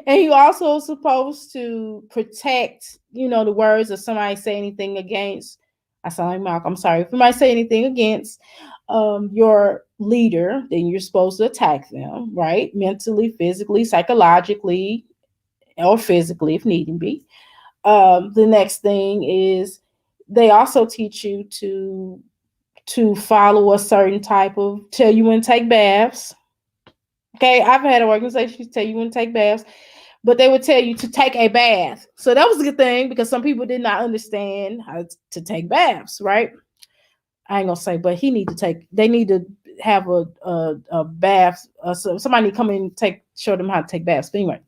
you also supposed to protect, the words of somebody say anything against. I sound like Malcolm. I'm sorry. If somebody say anything against your leader, then you're supposed to attack them, right? Mentally, physically, psychologically, or physically, if needing be. The next thing is they also teach you to follow a certain type of, tell you when to take baths. Okay, I've had organizations tell you when to take baths, but they would tell you to take a bath. So that was a good thing because some people did not understand how to take baths, right? I ain't gonna say, but they need to have a bath. So somebody need to come in and show them how to take baths. But anyway,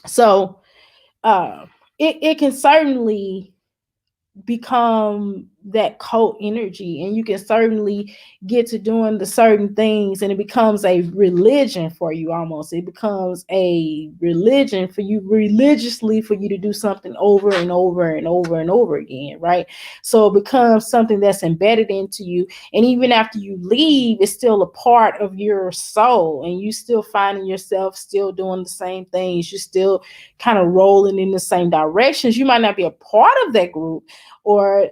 so it can certainly become that cult energy, and you can certainly get to doing the certain things, and it becomes a religion for you. Almost it becomes a religion for you, religiously, for you to do something over and over and over and over again, right? So it becomes something that's embedded into you, and even after you leave, it's still a part of your soul, and you still finding yourself still doing the same things. You're still kind of rolling in the same directions. You might not be a part of that group or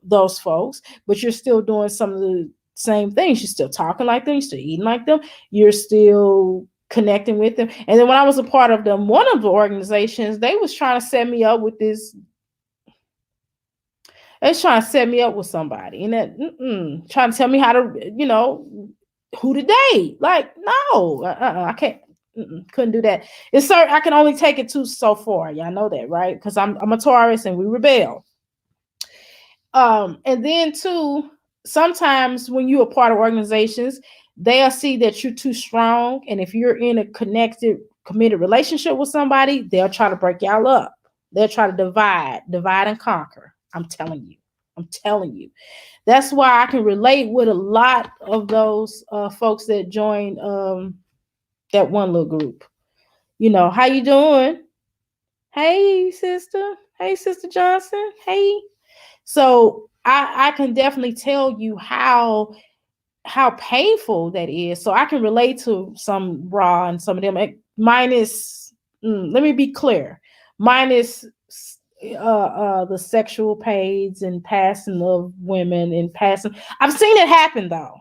those folks, but you're still doing some of the same things. You're still talking like them, you're still eating like them, you're still connecting with them. And then when I was a part of them, one of the organizations, they was trying to set me up with this. They was trying to set me up with somebody, and that trying to tell me how to, who to date. Like, no, I can't. Couldn't do that. It's certain I can only take it to so far. Y'all know that, right? Because I'm a Taurus and we rebel. And then too, sometimes when you're a part of organizations, they'll see that you're too strong. And if you're in a committed relationship with somebody, they'll try to break y'all up. They'll try to divide and conquer. I'm telling you. That's why I can relate with a lot of those folks that join that one little group. How you doing? Hey, sister. Hey, Sister Johnson. Hey. So I can definitely tell you how painful that is. So I can relate to some raw and some of them. Minus, let me be clear, minus the sexual pays and passing of women and passing. I've seen it happen though.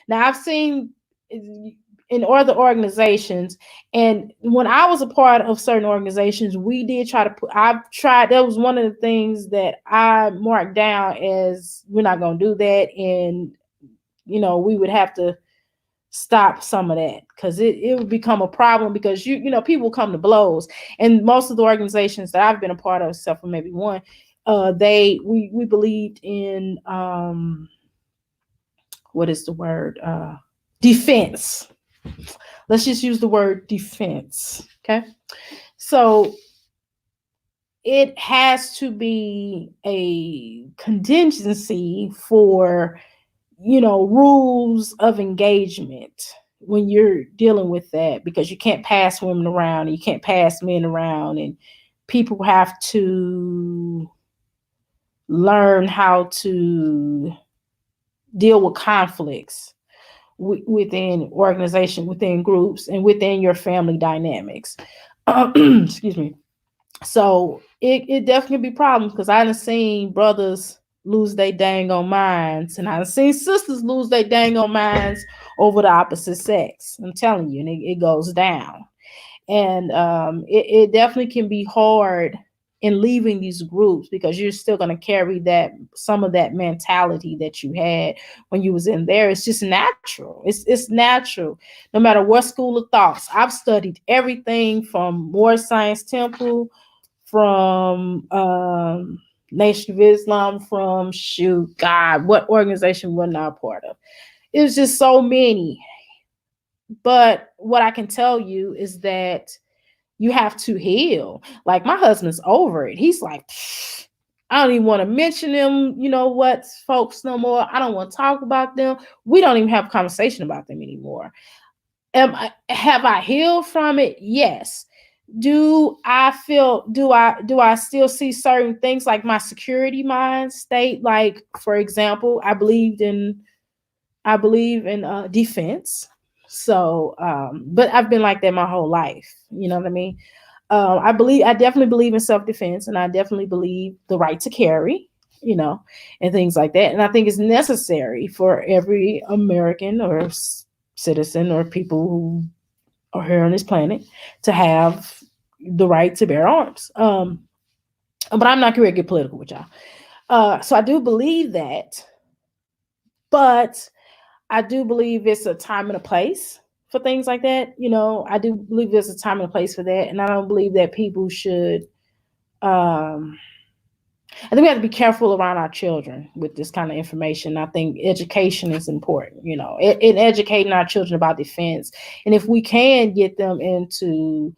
Now I've seen in other organizations, and when I was a part of certain organizations, we did try to that was one of the things that I marked down as we're not going to do that, and we would have to stop some of that because it would become a problem because people come to blows. And most of the organizations that I've been a part of, except for maybe one, we believed in what is the word, defense. Let's just use the word defense. Okay. So it has to be a contingency for, rules of engagement when you're dealing with that, because you can't pass women around and you can't pass men around, and people have to learn how to deal with conflicts within organization, within groups, and within your family dynamics. Excuse me. So it definitely be problems because I done seen brothers lose their dang on minds, and I've seen sisters lose their dang on minds over the opposite sex. I'm telling you, and it goes down. And it definitely can be hard in leaving these groups because you're still going to carry that some of that mentality that you had when you was in there. It's just natural. It's natural. No matter what school of thoughts, I've studied everything from Moore Science Temple, from Nation of Islam, from shoot God, what organization we're not a part of. It was just so many. But what I can tell you is that you have to heal. Like my husband's over it. He's like, I don't even want to mention them, you know what, folks no more. I don't want to talk about them. We don't even have a conversation about them anymore. Have I healed from it? Yes. Do I still see certain things like my security mind state? Like, for example, I believe in defense. So, but I've been like that my whole life. You know what I mean? I definitely believe in self-defense, and I definitely believe the right to carry, you know, and things like that. And I think it's necessary for every American or citizen or people who are here on this planet to have the right to bear arms. But I'm not going to get political with y'all. So I do believe that, but I do believe it's a time and a place for things like that. You know, I do believe there's a time and a place for that. And I don't believe that people should, I think we have to be careful around our children with this kind of information. I think education is important, you know, in educating our children about defense. And if we can get them into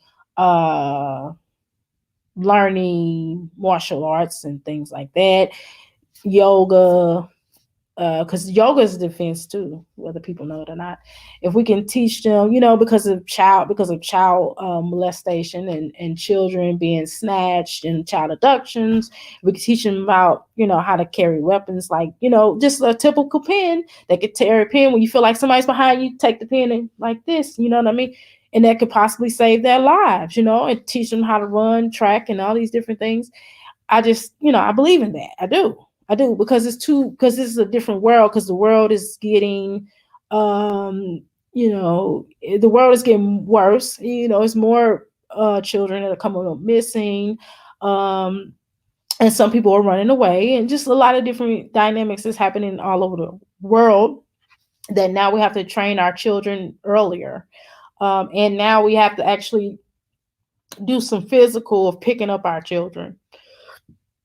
learning martial arts and things like that, yoga, because yoga is defense too, whether people know it or not. If we can teach them, you know, because of child molestation and children being snatched and child abductions, we can teach them about, you know, how to carry weapons, like, you know, just a typical pen. They could tear a pen when you feel like somebody's behind you, take the pen and like this, you know what I mean? And that could possibly save their lives, you know, and teach them how to run, track, and all these different things. I just, you know, I believe in that. I do because because this is a different world, because the world is getting, you know, the world is getting worse. You know, it's more children that are coming up missing. And some people are running away, and just a lot of different dynamics is happening all over the world that now we have to train our children earlier. And now we have to actually do some physical of picking up our children,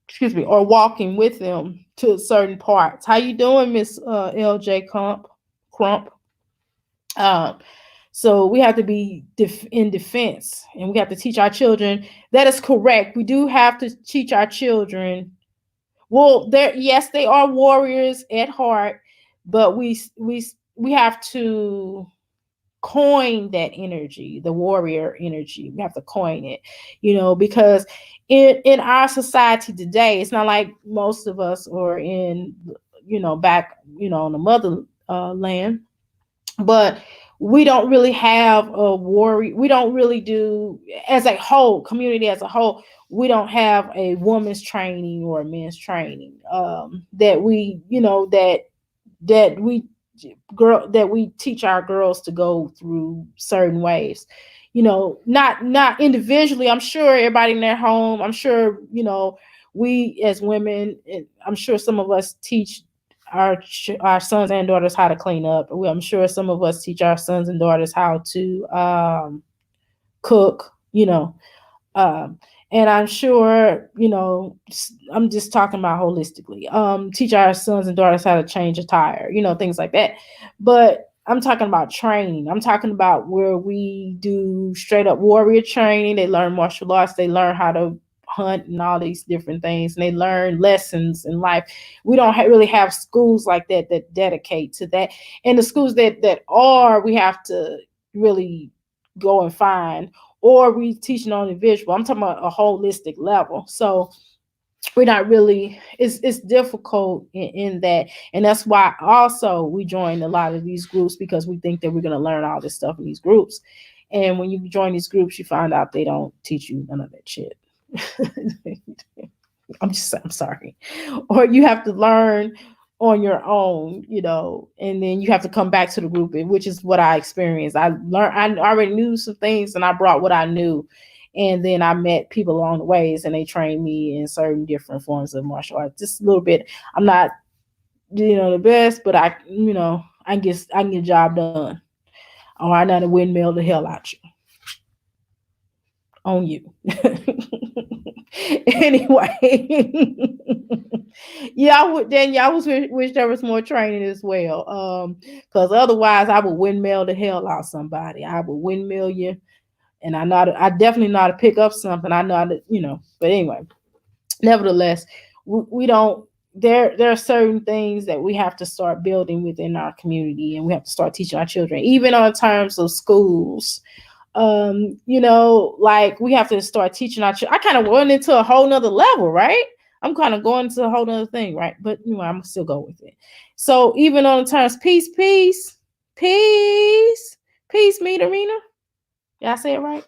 excuse me, or walking with them to certain parts. How you doing, Miss LJ Crump? So we have to be in defense, and we have to teach our children. That is correct. We do have to teach our children. Well, yes, they are warriors at heart, but we have to coin that energy, the warrior energy. We have to coin it, you know, because in our society today, it's not like most of us are in, you know, back, you know, on the motherland, but we don't really have a warrior. We don't really do, as a whole community, as a whole, we don't have a woman's training or a men's training that we, you know, that we teach our girls to go through certain ways, you know, not individually. I'm sure everybody in their home, I'm sure, you know, we as women, I'm sure some of us teach our sons and daughters how to clean up. I'm sure some of us teach our sons and daughters how to cook, you know, and I'm sure, you know, I'm just talking about holistically. Teach our sons and daughters how to change a tire, you know, things like that. But I'm talking about training. I'm talking about where we do straight up warrior training. They learn martial arts. They learn how to hunt and all these different things. And they learn lessons in life. We don't really have schools like that dedicate to that. And the schools that are, we have to really go and find, or we teaching on individual. I'm talking about a holistic level. So we're not really, it's difficult in that. And that's why also we join a lot of these groups, because we think that we're going to learn all this stuff in these groups. And when you join these groups, you find out they don't teach you none of that shit. I'm sorry. Or you have to learn on your own, and then you have to come back to the group, which is what I experienced. I already knew some things, and I brought what I knew. And then I met people along the ways, and they trained me in certain different forms of martial arts. Just a little bit. I'm not, the best, but I guess I can get a job done. Or I know to windmill the hell out you. On you. Anyway. Yeah, I would. Then y'all wish there was more training as well. Because otherwise I would windmill the hell out somebody. I would windmill you, and I definitely know how to pick up something. I know how to, But anyway, nevertheless, we don't. There are certain things that we have to start building within our community, and we have to start teaching our children, even on terms of schools. Like we have to start teaching our children. I kind of went into a whole nother level, right? I'm kind of going to a whole nother thing, right? But I'm still go with it. So even on the terms peace, Meterina. Did I say it right?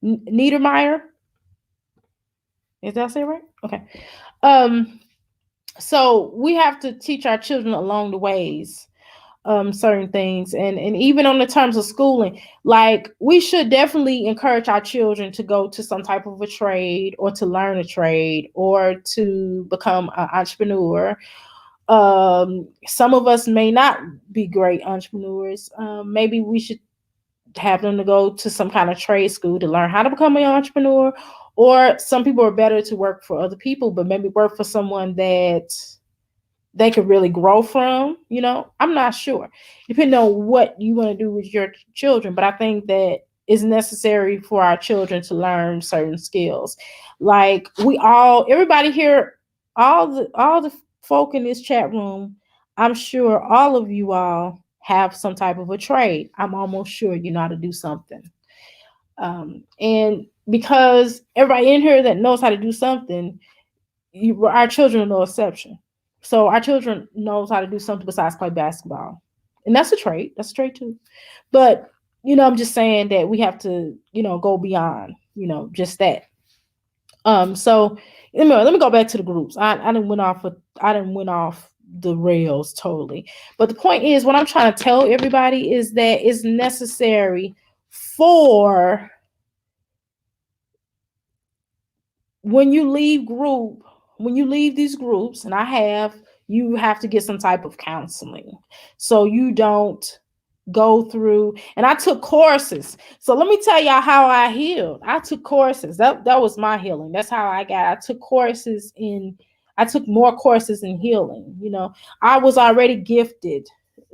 Niedermeyer. Did I say it right? Okay. So we have to teach our children along the ways certain things, and even on the terms of schooling, like we should definitely encourage our children to go to some type of a trade, or to learn a trade, or to become an entrepreneur. Some of us may not be great entrepreneurs. Maybe we should have them to go to some kind of trade school to learn how to become an entrepreneur. Or some people are better to work for other people, but maybe work for someone that they could really grow from. I'm not sure, depending on what you want to do with your children. But I think that it's necessary for our children to learn certain skills. Like everybody here, all the folk in this chat room, I'm sure all of you all have some type of a trade. I'm almost sure you know how to do something. And because everybody in here that knows how to do something, our children are no exception. So our children knows how to do something besides play basketball. And that's a trait. That's a trait too. But, I'm just saying that we have to, go beyond, just that. So let me go back to the groups. I didn't went off the rails totally. But the point is, what I'm trying to tell everybody is that it's necessary for when you leave these groups, and you have to get some type of counseling, so you don't go through. And I took courses. So let me tell y'all how I healed. I took courses. That was my healing. That's how I took more courses in healing. I was already gifted,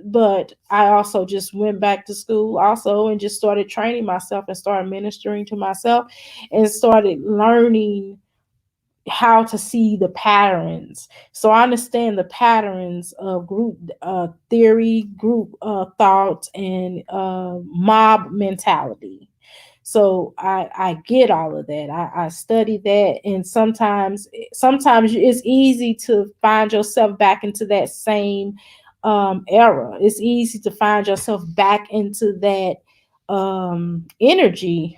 but I also just went back to school also, and just started training myself, and started ministering to myself, and started learning how to see the patterns. So I understand the patterns of group theory, group thought, and mob mentality. So I get all of that. I study that, and sometimes it's easy to find yourself back into that same era. It's easy to find yourself back into that energy.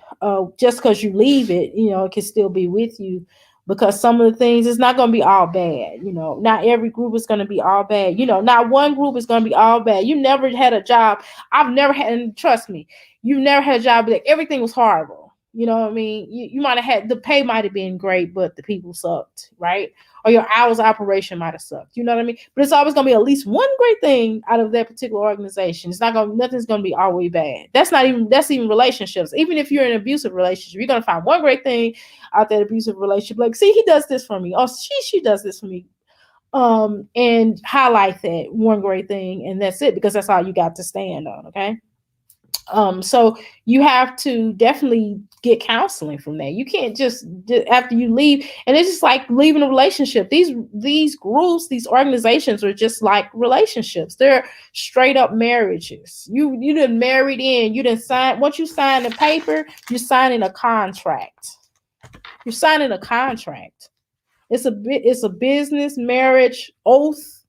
Just because you leave it, it can still be with you, because some of the things, it's not going to be all bad. Not every group is going to be all bad. Not one group is going to be all bad. You never had a job. I've never had, and trust me, you've never had a job like everything was horrible. You know what I mean? You might have had, the pay might have been great, but the people sucked, right? Or your hours of operation might have sucked. You know what I mean? But it's always going to be at least one great thing out of that particular organization. Nothing's going to be always bad. That's even relationships. Even if you're in an abusive relationship, you're going to find one great thing out that abusive relationship. Like, see, he does this for me. Oh, she does this for me. And highlight that one great thing, and that's it, because that's all you got to stand on. Okay. So you have to definitely get counseling from that. You can't just after you leave, and it's just like leaving a relationship. These groups, these organizations are just like relationships. They're straight up marriages. You didn't married in. You didn't sign. Once you sign the paper, you're signing a contract. You're signing a contract. It's a business marriage oath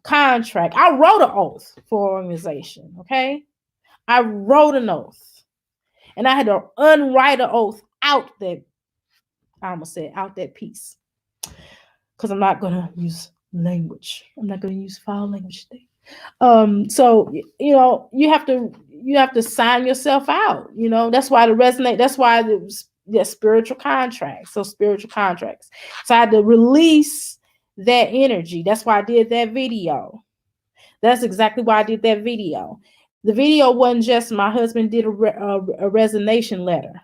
contract. I wrote an oath for an organization. Okay. I wrote an oath, and I had to unwrite an oath out that I almost said out that piece, because I'm not gonna use language. I'm not gonna use foul language today. So you have to sign yourself out. That's why the resonate. That's why the spiritual contracts. So spiritual contracts. So I had to release that energy. That's why I did that video. That's exactly why I did that video. The video wasn't just my husband did a resignation letter.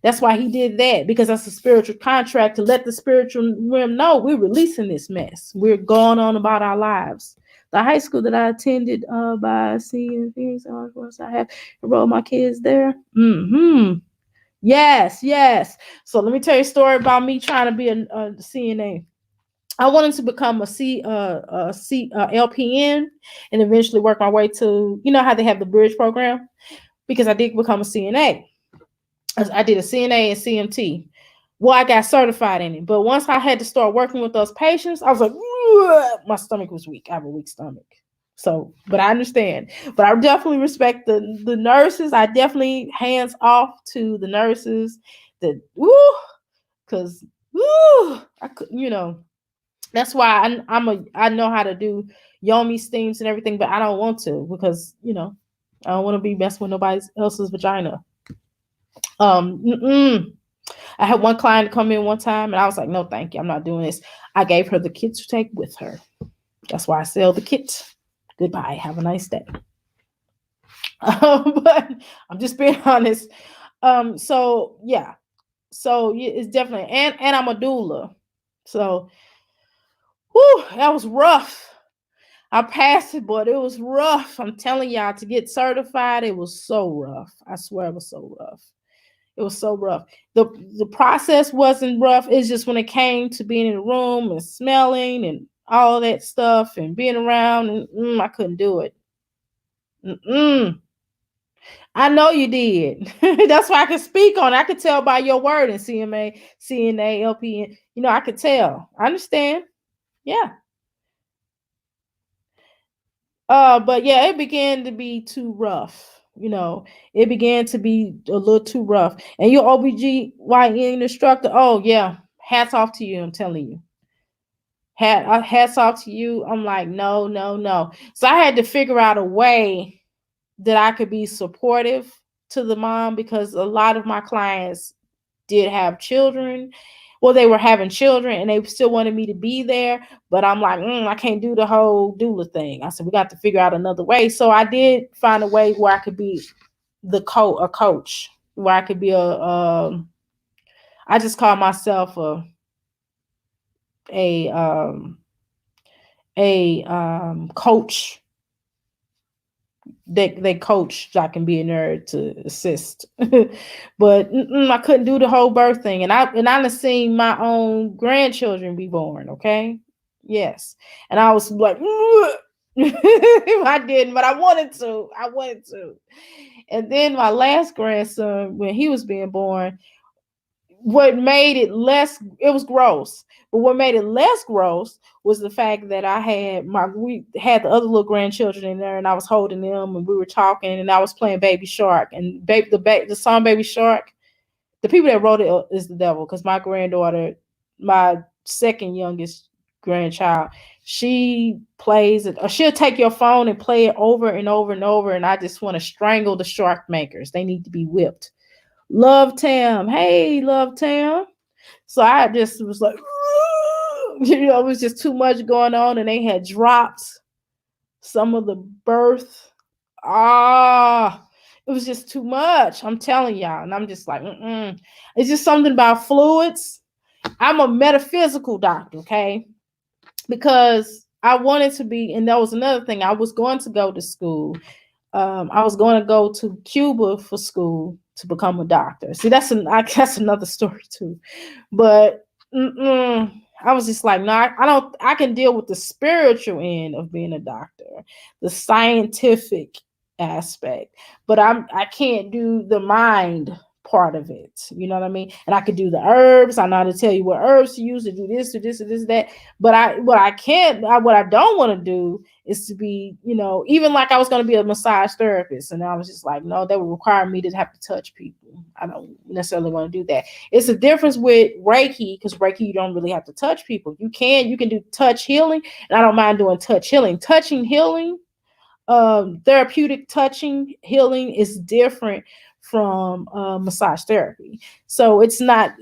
That's why he did that, because that's a spiritual contract to let the spiritual realm know we're releasing this mess. We're going on about our lives. The high school that I attended by seeing things, once I have enrolled my kids there. Yes. So let me tell you a story about me trying to be a CNA. I wanted to become a LPN and eventually work my way to, how they have the bridge program, because I did become a CNA. I did a CNA and CMT. Well, I got certified in it. But once I had to start working with those patients, I was like, my stomach was weak. I have a weak stomach. So, but I understand. But I definitely respect the nurses. I definitely hands off to the nurses that, because, I could, that's why I know how to do Yomi steams and everything, but I don't want to, because I don't want to be messing with nobody else's vagina. I had one client come in one time, and I was like, no, thank you, I'm not doing this. I gave her the kit to take with her. That's why I sell the kit. Goodbye. Have a nice day. But I'm just being honest. So yeah. So it's definitely, and I'm a doula. So that was rough. I passed it, but it was rough. I'm telling y'all, to get certified, it was so rough. I swear it was so rough. It was so rough. The process wasn't rough. It's just when it came to being in the room and smelling and all that stuff and being around, and I couldn't do it. I know you did. That's why I can speak on it. I could tell by your word in CMA, CNA, LPN. I could tell. I understand. Yeah. But yeah, it began to be too rough. It began to be a little too rough. And your OBGYN instructor, oh yeah, hats off to you. I'm telling you. Hats off to you. I'm like, no. So I had to figure out a way that I could be supportive to the mom, because a lot of my clients did have children. Well, they were having children and they still wanted me to be there, but I'm like, I can't do the whole doula thing. I said, we got to figure out another way. So I did find a way where I could be a coach, where I could be I just call myself a coach. They coach, so I can be in there to assist. But I couldn't do the whole birth thing. And I've seen my own grandchildren be born. Okay. Yes. And I was like, I didn't, but I wanted to. And then my last grandson, when he was being born, what made it less, it was gross, but what made it less gross was the fact that we had the other little grandchildren in there, and I was holding them and we were talking, and I was playing Baby Shark, and the song Baby Shark, the people that wrote it is the devil, because my granddaughter, my second youngest grandchild, she plays it, or she'll take your phone and play it over and over and over, and I just want to strangle the shark makers. They need to be whipped. Love Tam. Hey, Love Tam. So I just was like, it was just too much going on, and they had dropped some of the birth. It was just too much. I'm telling y'all. And I'm just like, It's just something about fluids. I'm a metaphysical doctor, okay? Because I wanted to be, and that was another thing. I was going to go to school I was going to go to Cuba for school to become a doctor. See, that's another story too. But I was just like, no, I don't. I can deal with the spiritual end of being a doctor, the scientific aspect, but I can't do the mind part of it. You know what I mean? And I could do the herbs. I know how to tell you what herbs to use to do this, to this, to this, that. But what I don't want to do is to be, even like I was going to be a massage therapist, and I was just like, no, that would require me to have to touch people. I don't necessarily want to do that. It's a difference with Reiki, because Reiki, you don't really have to touch people. You can do touch healing, and I don't mind doing touch healing. Touching healing, therapeutic touching healing is different from massage therapy. So it's not,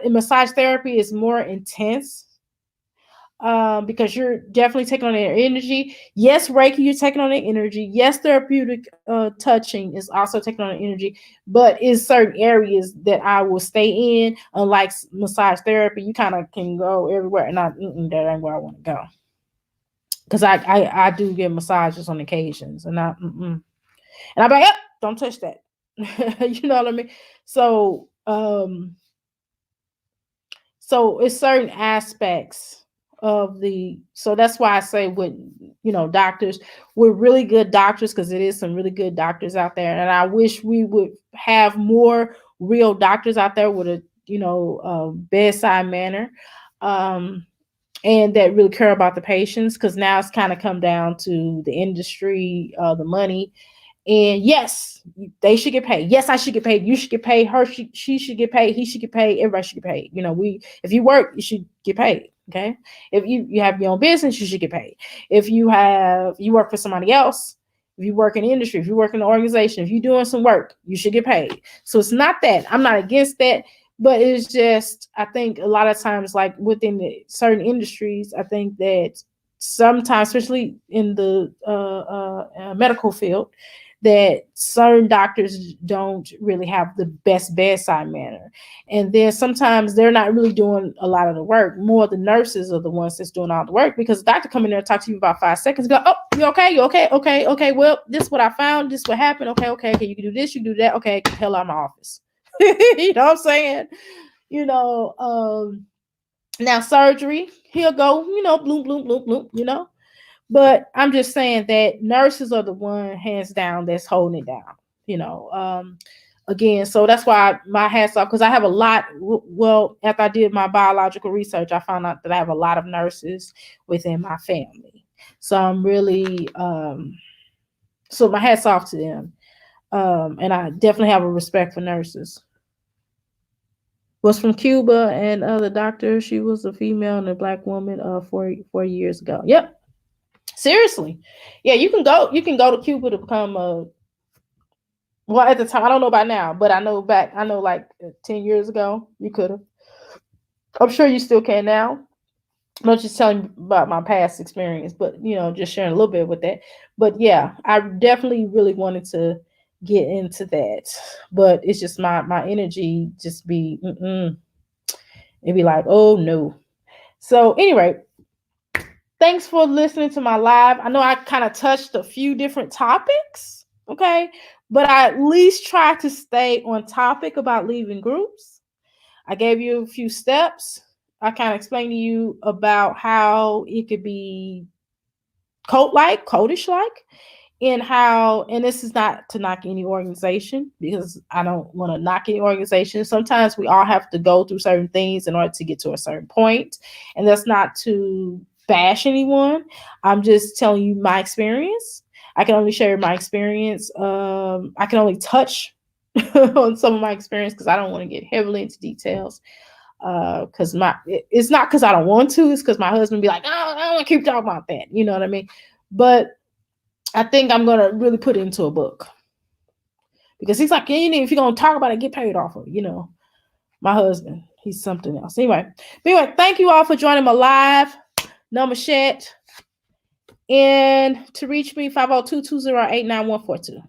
massage therapy is more intense, because you're definitely taking on their energy. Yes, Reiki, you're taking on their energy. Yes, therapeutic touching is also taking on the energy, but in certain areas that I will stay in. Unlike massage therapy, you kind of can go everywhere, and that ain't where I want to go. Because I do get massages on occasions, and I'm like, yep, don't touch that. You know what I mean? So it's certain aspects of so that's why I say with doctors, we're really good doctors, because it is some really good doctors out there, and I wish we would have more real doctors out there with a bedside manner, and that really care about the patients, because now it's kind of come down to the industry, the money. And yes, they should get paid. Yes, I should get paid. You should get paid. She should get paid. He should get paid. Everybody should get paid. If you work, you should get paid. Okay. If you have your own business, you should get paid. If you work for somebody else, if you work in the industry, if you work in an organization, if you're doing some work, you should get paid. So it's not that I'm not against that, but it's just, I think a lot of times, like within certain industries, I think that sometimes, especially in the medical field, that certain doctors don't really have the best bedside manner. And then sometimes they're not really doing a lot of the work. More the nurses are the ones that's doing all the work, because the doctor come in there and talk to you about 5 seconds, go, oh, you okay? You okay? Okay. Well, this is what I found. This is what happened. Okay. You can do this. You can do that. Okay. Hell out of my office. You know what I'm saying? Now surgery, he'll go, bloom, bloom, bloom, bloom, But I'm just saying that nurses are the one, hands down, that's holding it down, again. So that's why my hat's off, because I have a lot. Well, after I did my biological research, I found out that I have a lot of nurses within my family. So I'm really, so my hat's off to them. And I definitely have a respect for nurses. Was from Cuba, and the doctor, she was a female and a Black woman 4 years ago. Yep. Seriously. Yeah, you can go to Cuba to become well, at the time, I don't know about now, but I know like 10 years ago, you could have. I'm sure you still can now. I'm not just telling you about my past experience, but just sharing a little bit with that. But yeah, I definitely really wanted to get into that, but it's just my energy just be it'd be like, oh no. So anyway, thanks for listening to my live. I know I kind of touched a few different topics, okay, but I at least try to stay on topic about leaving groups. I gave you a few steps. I kind of explained to you about how it could be codish-like, and this is not to knock any organization, because I don't want to knock any organization. Sometimes we all have to go through certain things in order to get to a certain point, and that's not to bash anyone. I'm just telling you my experience. I can only share my experience. I can only touch on some of my experience, because I don't want to get heavily into details. Because it's not because I don't want to, it's because my husband be like, oh, I don't want to keep talking about that. You know what I mean? But I think I'm gonna really put it into a book, because he's like, if you're gonna talk about it, get paid off of, my husband. He's something else. Anyway, thank you all for joining my live. Namaste. And to reach me, 502-208-9142.